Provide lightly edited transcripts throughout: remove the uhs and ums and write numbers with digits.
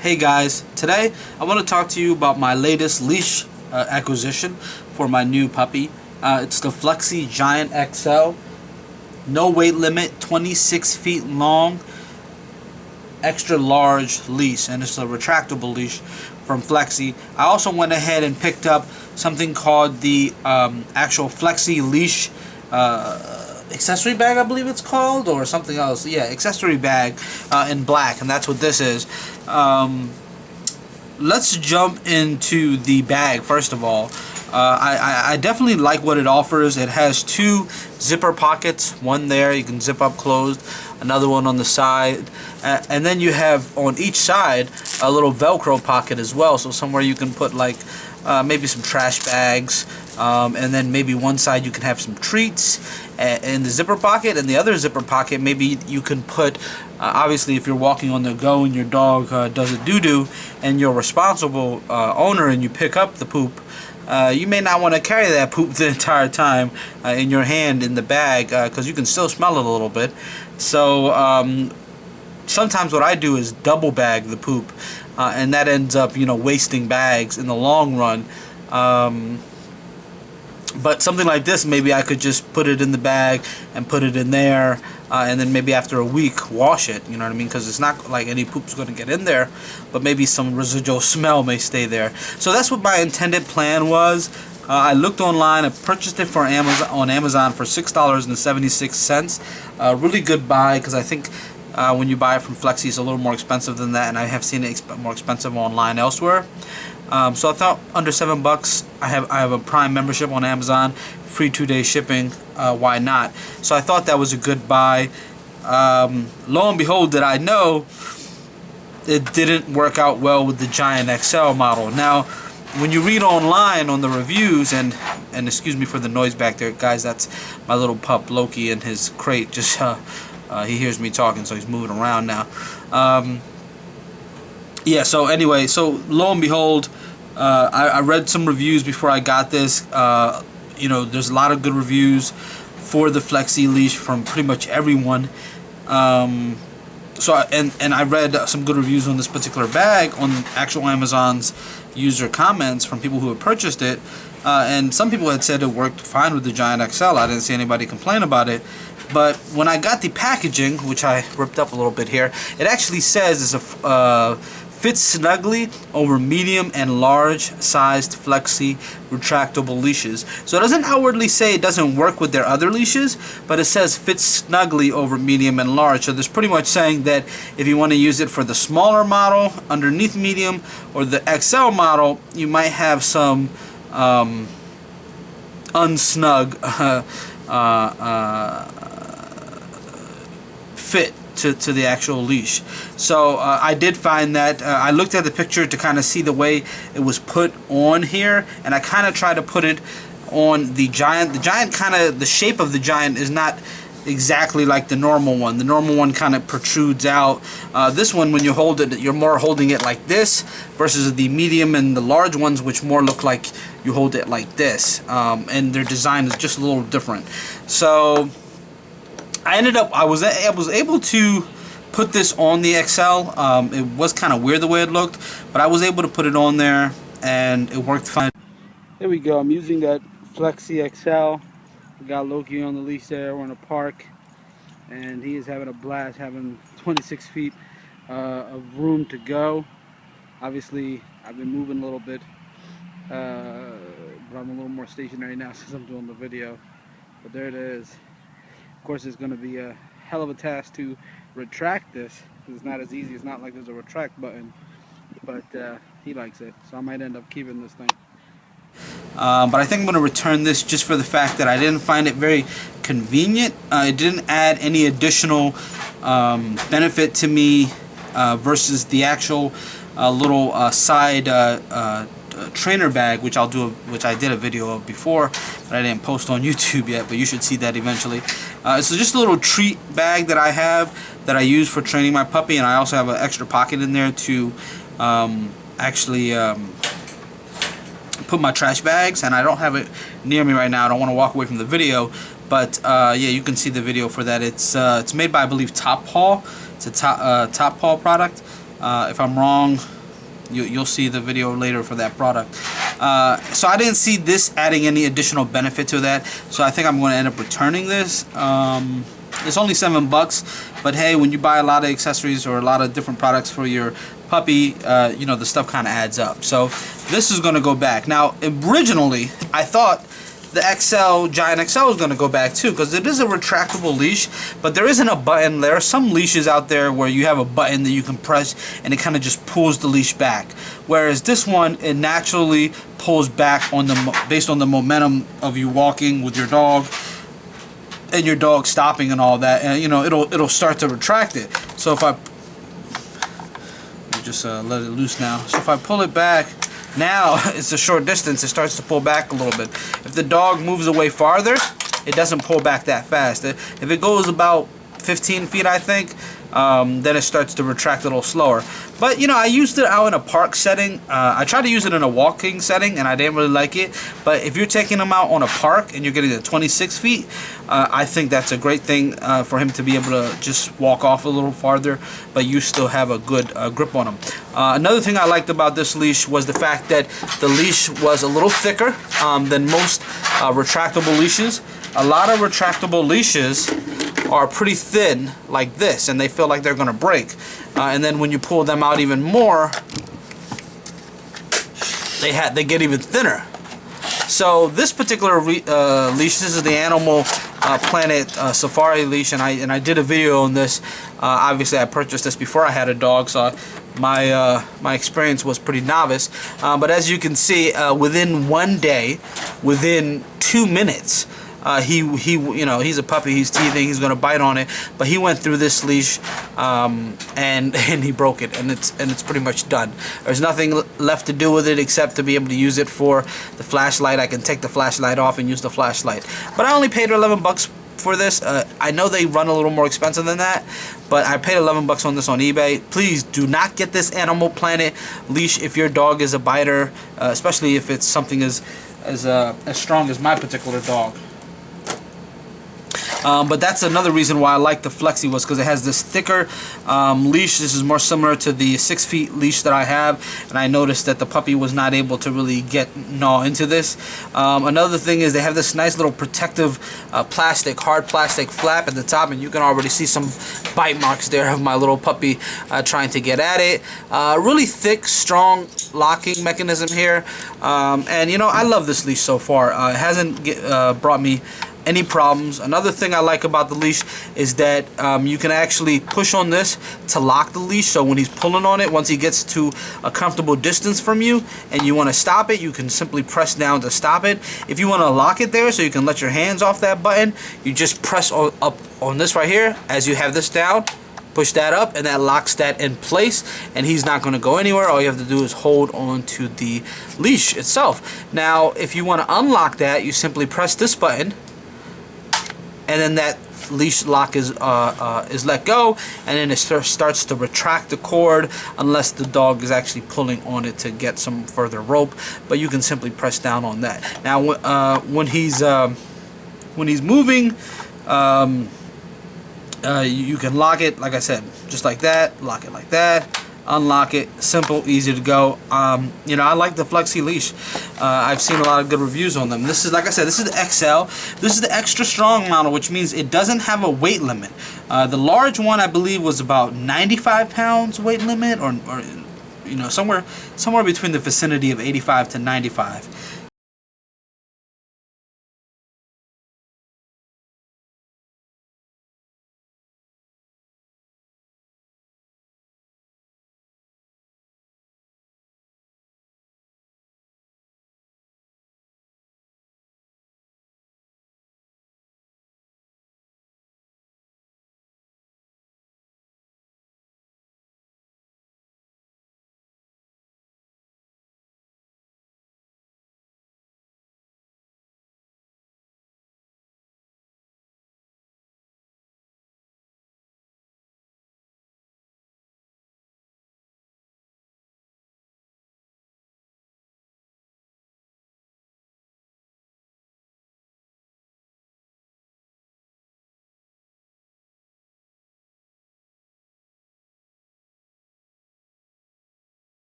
Hey guys, today I want to talk to you about my latest leash acquisition for my new puppy. It's the Flexi Giant XL, no weight limit, 26 feet long, extra large leash, and it's a retractable leash from Flexi. I also went ahead and picked up something called the actual Flexi Leash accessory bag, I believe it's called, or something else. Yeah, accessory bag in black, and that's what this is. Let's jump into the bag first of all. I definitely like what it offers. It has two zipper pockets, one there you can zip up closed, another one on the side, and then you have on each side a little Velcro pocket as well, so somewhere you can put like maybe some trash bags, and then maybe one side you can have some treats in the zipper pocket, and the other zipper pocket maybe you can put obviously if you're walking on the go and your dog does a doo-doo and you're a responsible owner and you pick up the poop, you may not want to carry that poop the entire time in your hand in the bag, because you can still smell it a little bit. So sometimes what I do is double bag the poop, and that ends up wasting bags in the long run. But something like this, maybe I could just put it in the bag and put it in there, and then maybe after a week wash it, you know what I mean, because it's not like any poop's going to get in there, but maybe some residual smell may stay there. So that's what my intended plan was. I looked online, I purchased it for on Amazon for $6.76. Really good buy, because I think when you buy it from Flexi it's a little more expensive than that, and I have seen it more expensive online elsewhere. So I thought under $7. I have a Prime membership on Amazon, free 2-day shipping. Why not? So I thought that was a good buy. Lo and behold, did I know it didn't work out well with the Giant XL model. Now, when you read online on the reviews, and excuse me for the noise back there, guys, that's my little pup Loki in his crate. Just he hears me talking, so he's moving around now. Yeah, so anyway, so lo and behold, I read some reviews before I got this. There's a lot of good reviews for the Flexi Leash from pretty much everyone. And I read some good reviews on this particular bag on actual Amazon's user comments from people who had purchased it. And some people had said it worked fine with the Giant XL. I didn't see anybody complain about it. But when I got the packaging, which I ripped up a little bit here, it actually says it's a fits snugly over medium and large sized Flexi retractable leashes. So it doesn't outwardly say it doesn't work with their other leashes, but it says fits snugly over medium and large. So there's pretty much saying that if you want to use it for the smaller model underneath medium or the XL model, you might have some unsnug fit to the actual leash. So I did find that I looked at the picture to kind of see the way it was put on here, and I kind of tried to put it on the Giant. The Giant the shape of the Giant is not exactly like the normal one. The normal one kind of protrudes out. This one, when you hold it, you're more holding it like this, versus the medium and the large ones, which more look like you hold it like this, and their design is just a little different. So I was able to put this on the XL. It was kind of weird the way it looked, but I was able to put it on there, and it worked fine. There we go. I'm using that Flexi XL. We got Loki on the leash there. We're in a park, and he is having a blast, having 26 feet of room to go. Obviously, I've been moving a little bit, but I'm a little more stationary now since I'm doing the video. But there it is. Of course, it's going to be a hell of a task to retract this. It's not as easy. It's not like there's a retract button, but he likes it, so I might end up keeping this thing. But I think I'm going to return this just for the fact that I didn't find it very convenient. It didn't add any additional benefit to me versus the actual little side trainer bag, which I did a video of before, but I didn't post on YouTube yet, but you should see that eventually. It's just a little treat bag that I have that I use for training my puppy, and I also have an extra pocket in there to actually put my trash bags, and I don't have it near me right now. I don't want to walk away from the video, but yeah, you can see the video for that. It's made by, I believe, Top Paw. It's a Top Paw product. If I'm wrong, you'll see the video later for that product. So I didn't see this adding any additional benefit to that, so I think I'm going to end up returning this. It's only $7, but hey, when you buy a lot of accessories or a lot of different products for your puppy, you know, the stuff kind of adds up. So this is going to go back. Now, originally, I thought the Giant XL is going to go back too, because it is a retractable leash, but there isn't a button. There are some leashes out there where you have a button that you can press and it kind of just pulls the leash back, whereas this one, it naturally pulls back on based on the momentum of you walking with your dog and your dog stopping and all that, and you know, it'll start to retract it. So if I just let it loose now, so if I pull it back, now it's a short distance, it starts to pull back a little bit. If the dog moves away farther, it doesn't pull back that fast. If it goes about 15 feet, I think, then it starts to retract a little slower. But you know, I used it out in a park setting. I tried to use it in a walking setting and I didn't really like it. But if you're taking him out on a park and you're getting to 26 feet, I think that's a great thing for him to be able to just walk off a little farther, but you still have a good grip on him. Another thing I liked about this leash was the fact that the leash was a little thicker than most retractable leashes. A lot of retractable leashes are pretty thin like this, and they feel like they're gonna break, and then when you pull them out even more, they get even thinner. So this particular leash, this is the Animal Planet Safari leash, and I did a video on this. Obviously I purchased this before I had a dog, so my experience was pretty novice, but as you can see, within one day, within 2 minutes, he you know, he's a puppy, he's teething, he's gonna bite on it, but he went through this leash and he broke it, and it's pretty much done. There's nothing left to do with it except to be able to use it for the flashlight. I can take the flashlight off and use the flashlight, but I only paid $11 for this. I know they run a little more expensive than that, but I paid $11 on this on eBay. Please do not get this Animal Planet leash if your dog is a biter, especially if it's something as strong as my particular dog. But that's another reason why I like the Flexi, was because it has this thicker leash. This is more similar to the 6 feet leash that I have, and I noticed that the puppy was not able to really gnaw into this. Another thing is they have this nice little protective hard plastic flap at the top, and you can already see some bite marks there of my little puppy trying to get at it. Really thick, strong locking mechanism here, and you know, I love this leash so far. It hasn't brought me any problems. Another thing I like about the leash is that you can actually push on this to lock the leash, so when he's pulling on it, once he gets to a comfortable distance from you and you want to stop it, you can simply press down to stop it. If you want to lock it there so you can let your hands off that button, you just press up on this right here as you have this down, push that up, and that locks that in place, and he's not going to go anywhere. All you have to do is hold on to the leash itself. Now if you want to unlock that, you simply press this button, and then that leash lock is let go, and then it starts to retract the cord unless the dog is actually pulling on it to get some further rope. But you can simply press down on that. Now when he's moving, you can lock it, like I said, just like that. Lock it like that. Unlock it. Simple, easy to go. You know, I like the Flexi leash. I've seen a lot of good reviews on them. This is, like I said, this is the XL. This is the extra strong model, which means it doesn't have a weight limit. The large one, I believe, was about 95 pounds weight limit, or you know, somewhere between the vicinity of 85 to 95.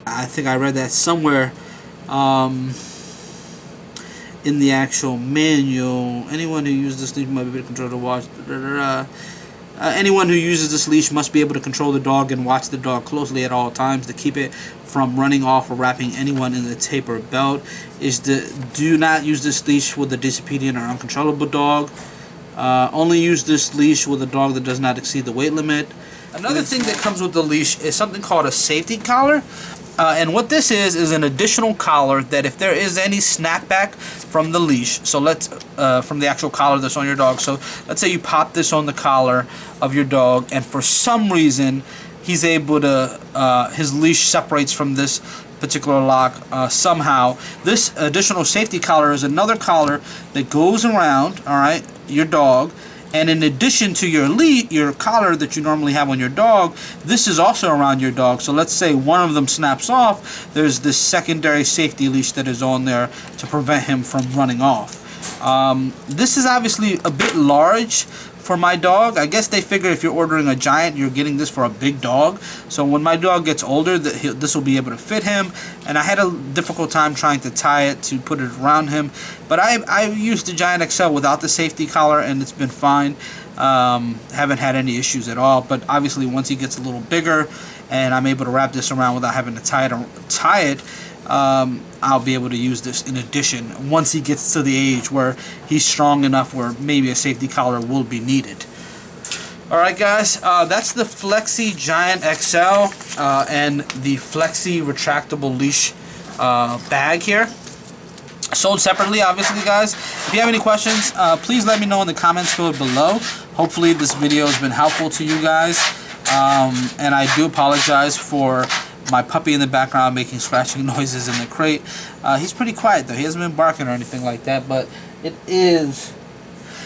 I think I read that somewhere in the actual manual. Anyone who uses this leash might be able to control the watch. Anyone who uses this leash must be able to control the dog and watch the dog closely at all times to keep it from running off or wrapping anyone in the taper belt. Do not use this leash with a disobedient or uncontrollable dog. Only use this leash with a dog that does not exceed the weight limit. Another thing that comes with the leash is something called a safety collar. And what this is an additional collar that if there is any snapback from the leash, so from the actual collar that's on your dog, so let's say you pop this on the collar of your dog and for some reason he's able to, his leash separates from this particular lock somehow, this additional safety collar is another collar that goes around, alright, your dog. And in addition to your collar that you normally have on your dog, this is also around your dog. So let's say one of them snaps off, there's this secondary safety leash that is on there to prevent him from running off. This is obviously a bit large for my dog. I guess they figure if you're ordering a giant, you're getting this for a big dog. So when my dog gets older, this will be able to fit him. And I had a difficult time trying to tie it to put it around him. But I used the Giant XL without the safety collar, and it's been fine. Haven't had any issues at all. But obviously, once he gets a little bigger, and I'm able to wrap this around without having to tie it, I'll be able to use this in addition once he gets to the age where he's strong enough where maybe a safety collar will be needed. Alright guys, that's the Flexi Giant XL and the Flexi Retractable Leash bag here. Sold separately, obviously, guys. If you have any questions, please let me know in the comments field below. Hopefully this video has been helpful to you guys. And I do apologize for my puppy in the background making scratching noises in the crate. He's pretty quiet though. He hasn't been barking or anything like that, but it is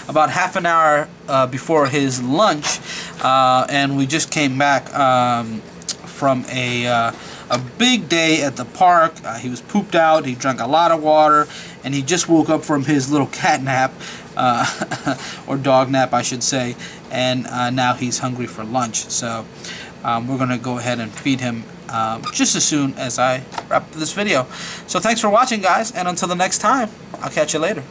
about half an hour before his lunch, and we just came back from a big day at the park. He was pooped out, he drank a lot of water, and he just woke up from his little cat nap, or dog nap I should say, and now he's hungry for lunch. So we're going to go ahead and feed him just as soon as I wrap this video. So thanks for watching, guys, and until the next time, I'll catch you later.